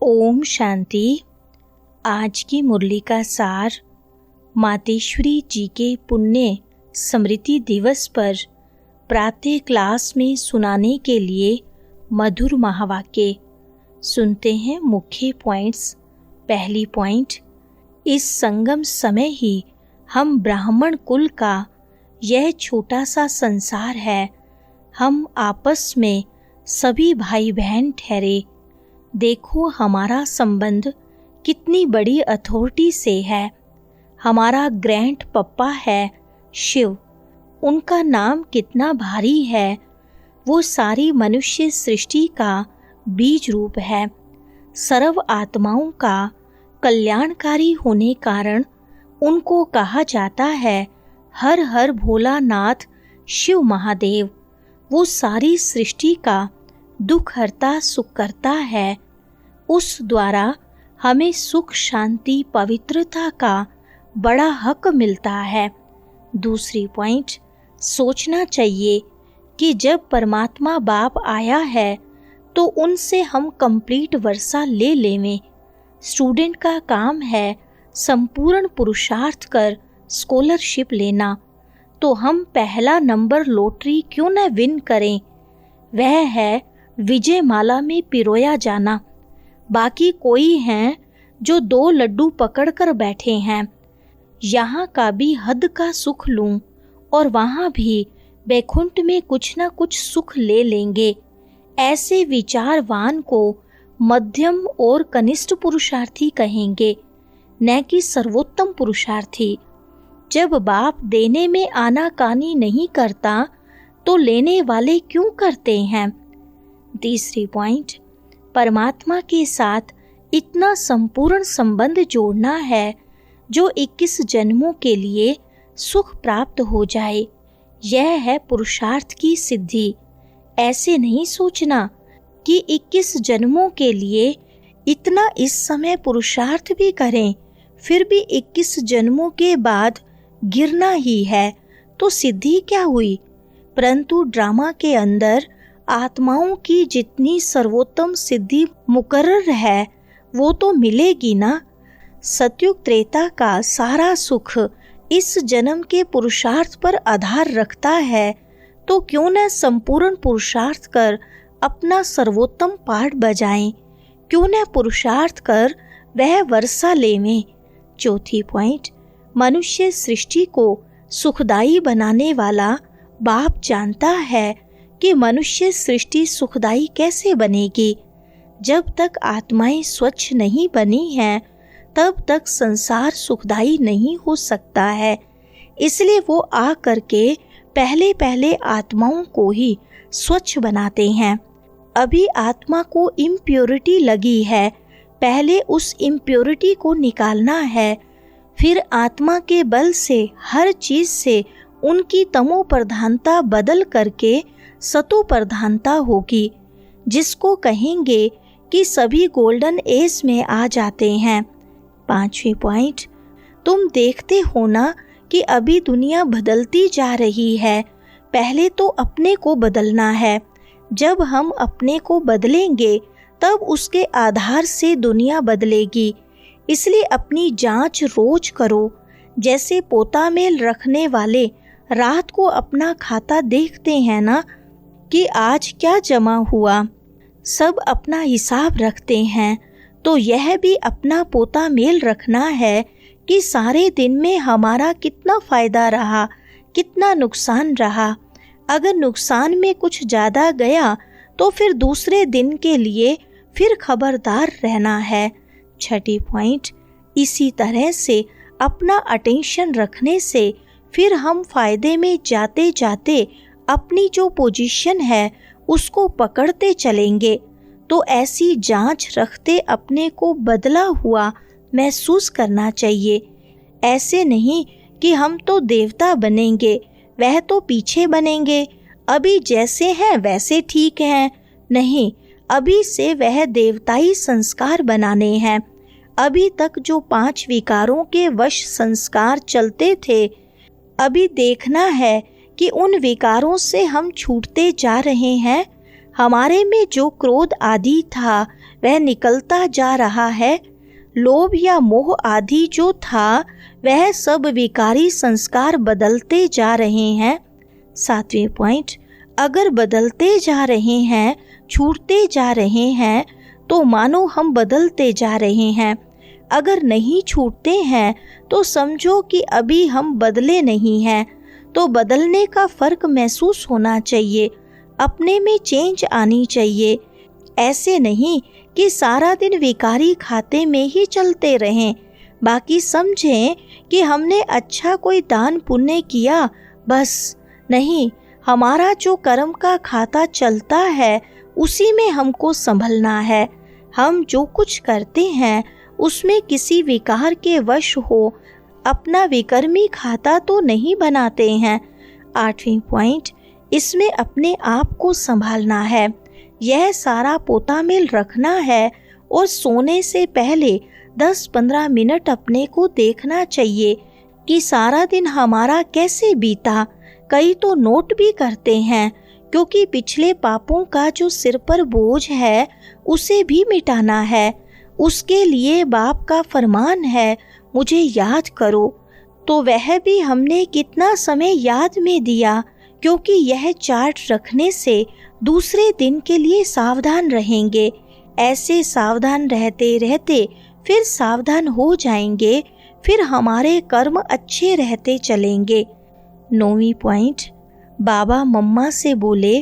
ओम शांति। आज की मुरली का सार मातेश्वरी जी के पुण्य स्मृति दिवस पर प्रातः क्लास में सुनाने के लिए मधुर महावाक्य सुनते हैं। मुख्य पॉइंट्स। पहली पॉइंट, इस संगम समय ही हम ब्राह्मण कुल का यह छोटा सा संसार है। हम आपस में सभी भाई बहन ठहरे। देखो हमारा संबंध कितनी बड़ी अथॉरिटी से है। हमारा ग्रैंड पप्पा है शिव, उनका नाम कितना भारी है। वो सारी मनुष्य सृष्टि का बीज रूप है। सर्व आत्माओं का कल्याणकारी होने कारण उनको कहा जाता है हर हर भोलानाथ शिव महादेव। वो सारी सृष्टि का दुख हरता सुख करता है। उस द्वारा हमें सुख शांति पवित्रता का बड़ा हक मिलता है। दूसरी पॉइंट, सोचना चाहिए कि जब परमात्मा बाप आया है तो उनसे हम कंप्लीट वर्षा ले लेवें। स्टूडेंट का काम है संपूर्ण पुरुषार्थ कर स्कॉलरशिप लेना, तो हम पहला नंबर लॉटरी क्यों न विन करें। वह है विजय माला में पिरोया जाना। बाकी कोई हैं जो 2 लड्डू पकड़कर बैठे हैं। यहाँ का भी हद का सुख लूं और वहाँ भी बैकुंठ में कुछ न कुछ सुख ले लेंगे। ऐसे विचारवान को मध्यम और कनिष्ठ पुरुषार्थी कहेंगे, न कि सर्वोत्तम पुरुषार्थी। जब बाप देने में आनाकानी नहीं करता तो लेने वाले क्यों करते हैं। तीसरी पॉइंट, परमात्मा के साथ इतना संपूर्ण संबंध जोड़ना है जो 21 जन्मों के लिए सुख प्राप्त हो जाए। यह है पुरुषार्थ की सिद्धि। ऐसे नहीं सोचना कि 21 जन्मों के लिए इतना इस समय पुरुषार्थ भी करें, फिर भी 21 जन्मों के बाद गिरना ही है तो सिद्धि क्या हुई। परंतु ड्रामा के अंदर आत्माओं की जितनी सर्वोत्तम सिद्धि मुकर्रर है वो तो मिलेगी ना। सतयुग त्रेता का सारा सुख इस जन्म के पुरुषार्थ पर आधार रखता है, तो क्यों न संपूर्ण पुरुषार्थ कर अपना सर्वोत्तम पाठ बजाएं। क्यों न पुरुषार्थ कर वह वर्षा लेवें। चौथी पॉइंट, मनुष्य सृष्टि को सुखदायी बनाने वाला बाप जानता है कि मनुष्य सृष्टि सुखदायी कैसे बनेगी। जब तक आत्माएं स्वच्छ नहीं बनी हैं तब तक संसार सुखदायी नहीं हो सकता है। इसलिए वो आ करके पहले पहले आत्माओं को ही स्वच्छ बनाते हैं। अभी आत्मा को इम्प्योरिटी लगी है, पहले उस इम्प्योरिटी को निकालना है। फिर आत्मा के बल से हर चीज से उनकी तमो प्रधानता बदल करके सतो प्रधानता होगी, जिसको कहेंगे कि सभी गोल्डन एज में आ जाते हैं। पांचवी पॉइंट, तुम देखते हो ना कि अभी दुनिया बदलती जा रही है। पहले तो अपने को बदलना है। जब हम अपने को बदलेंगे तब उसके आधार से दुनिया बदलेगी। इसलिए अपनी जांच रोज करो। जैसे पोता मेल रखने वाले रात को अपना खाता देखते हैं ना कि आज क्या जमा हुआ, सब अपना हिसाब रखते हैं। तो यह भी अपना पोता मेल रखना है कि सारे दिन में हमारा कितना फायदा रहा, कितना नुकसान रहा। अगर नुकसान में कुछ ज़्यादा गया तो फिर दूसरे दिन के लिए फिर खबरदार रहना है। छठी पॉइंट, इसी तरह से अपना अटेंशन रखने से फिर हम फायदे में जाते जाते अपनी जो पोजीशन है उसको पकड़ते चलेंगे। तो ऐसी जांच रखते अपने को बदला हुआ महसूस करना चाहिए। ऐसे नहीं कि हम तो देवता बनेंगे, वह तो पीछे बनेंगे, अभी जैसे हैं वैसे ठीक हैं। नहीं, अभी से वह देवताई संस्कार बनाने हैं। अभी तक जो 5 विकारों के वश संस्कार चलते थे, अभी देखना है कि उन विकारों से हम छूटते जा रहे हैं। हमारे में जो क्रोध आदि था वह निकलता जा रहा है। लोभ या मोह आदि जो था वह सब विकारी संस्कार बदलते जा रहे हैं। 7वें पॉइंट, अगर बदलते जा रहे हैं, छूटते जा रहे हैं तो मानो हम बदलते जा रहे हैं। अगर नहीं छूटते हैं तो समझो कि अभी हम बदले नहीं हैं। तो बदलने का फर्क महसूस होना चाहिए, अपने में चेंज आनी चाहिए। ऐसे नहीं कि सारा दिन विकारी खाते में ही चलते रहें, बाकी समझें कि हमने अच्छा कोई दान पुण्य किया, बस नहीं, हमारा जो कर्म का खाता चलता है उसी में हमको संभलना है। हम जो कुछ करते हैं उसमें किसी विकार के वश हो अपना विकर्मी खाता तो नहीं बनाते हैं। 8वें पॉइंट, इसमें अपने आप को संभालना है। यह सारा पोता मेल रखना है और सोने से पहले 10-15 मिनट अपने को देखना चाहिए कि सारा दिन हमारा कैसे बीता। कई तो नोट भी करते हैं क्योंकि पिछले पापों का जो सिर पर बोझ है उसे भी मिटाना है। उसके लिए बाप का फरमान है, मुझे याद करो। तो वह भी हमने कितना समय याद में दिया, क्योंकि यह चार्ट रखने से दूसरे दिन के लिए सावधान रहेंगे। ऐसे सावधान रहते रहते फिर सावधान हो जाएंगे, फिर हमारे कर्म अच्छे रहते चलेंगे। 9वीं पॉइंट, बाबा मम्मा से बोले,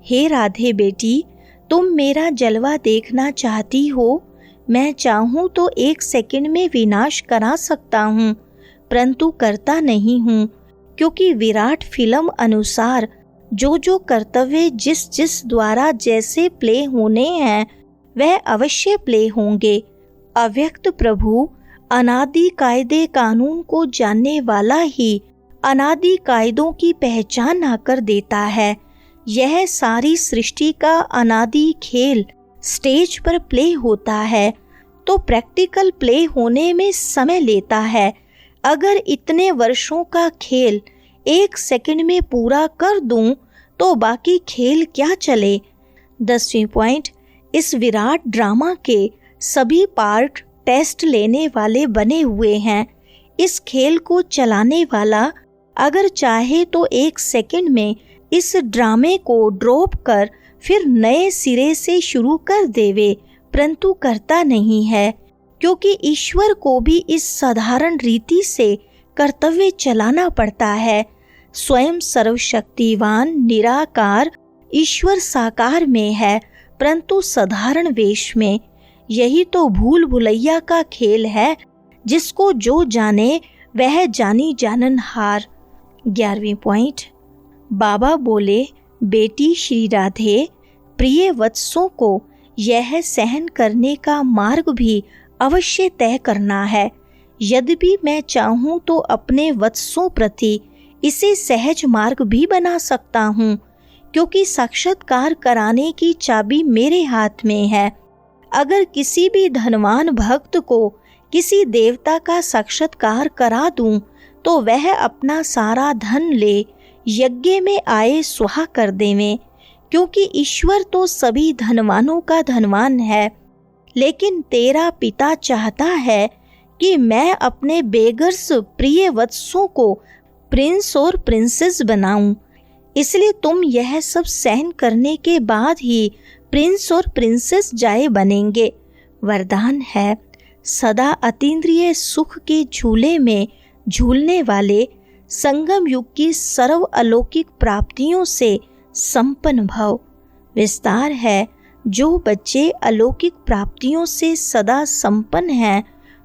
हे राधे बेटी, तुम मेरा जलवा देखना चाहती हो। मैं चाहूँ तो 1 सेकंड में विनाश करा सकता हूँ, परंतु करता नहीं हूँ, क्योंकि विराट फिल्म अनुसार जो जो कर्तव्य जिस जिस द्वारा जैसे प्ले होने हैं वह अवश्य प्ले होंगे। अव्यक्त प्रभु अनादि कायदे कानून को जानने वाला ही अनादि कायदों की पहचान आकर देता है। यह सारी सृष्टि का अनादि खेल स्टेज पर प्ले होता है तो प्रैक्टिकल प्ले होने में समय लेता है। अगर इतने वर्षों का खेल 1 सेकंड में पूरा कर दूं तो बाकी खेल क्या चले। 10वीं पॉइंट, इस विराट ड्रामा के सभी पार्ट टेस्ट लेने वाले बने हुए हैं। इस खेल को चलाने वाला अगर चाहे तो 1 सेकंड में इस ड्रामे को ड्रॉप कर फिर नए सिरे से शुरू कर देवे, परंतु करता नहीं है, क्योंकि ईश्वर को भी इस साधारण रीति से कर्तव्य चलाना पड़ता है। स्वयं सर्वशक्तिवान निराकार ईश्वर साकार में है, परंतु साधारण वेश में। यही तो भूल भुलैया का खेल है, जिसको जो जाने वह जानी जाननहार। 11वीं पॉइंट, बाबा बोले, बेटी श्री राधे, प्रिय वत्सों को यह सहन करने का मार्ग भी अवश्य तय करना है। यद्यपि मैं चाहूँ तो अपने वत्सों प्रति इसे सहज मार्ग भी बना सकता हूँ, क्योंकि साक्षात्कार कराने की चाबी मेरे हाथ में है। अगर किसी भी धनवान भक्त को किसी देवता का साक्षात्कार करा दूं तो वह अपना सारा धन ले यज्ञ में आए सुहा कर देवे, क्योंकि ईश्वर तो सभी धनवानों का धनवान है। लेकिन तेरा पिता चाहता है कि मैं अपने बेगर्स प्रिय वत्सों को प्रिंस और प्रिंसेस बनाऊं, इसलिए तुम यह सब सहन करने के बाद ही प्रिंस और प्रिंसेस जाए बनेंगे। वरदान है, सदा अतीन्द्रिय सुख के झूले में झूलने वाले संगम युग की सर्व अलौकिक प्राप्तियों से संपन्न भव। विस्तार है, जो बच्चे अलौकिक प्राप्तियों से सदा संपन्न हैं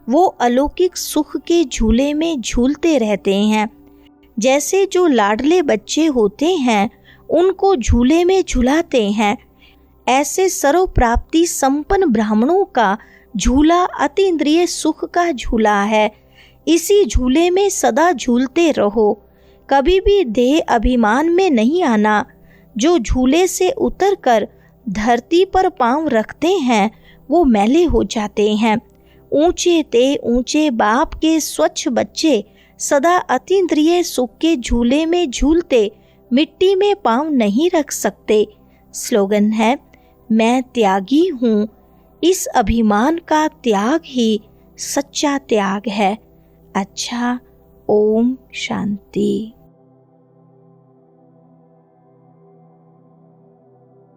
वो अलौकिक सुख के झूले में झूलते रहते हैं। जैसे जो लाडले बच्चे होते हैं उनको झूले में झुलाते हैं, ऐसे सर्व प्राप्ति संपन्न ब्राह्मणों का झूला अतीन्द्रिय सुख का झूला है। इसी झूले में सदा झूलते रहो, कभी भी देह अभिमान में नहीं आना। जो झूले से उतरकर धरती पर पांव रखते हैं वो मैले हो जाते हैं। ऊंचे ते ऊंचे बाप के स्वच्छ बच्चे सदा अतीन्द्रिय सुख के झूले में झूलते मिट्टी में पांव नहीं रख सकते। स्लोगन है, मैं त्यागी हूँ, इस अभिमान का त्याग ही सच्चा त्याग है। अच्छा, ओम शांति।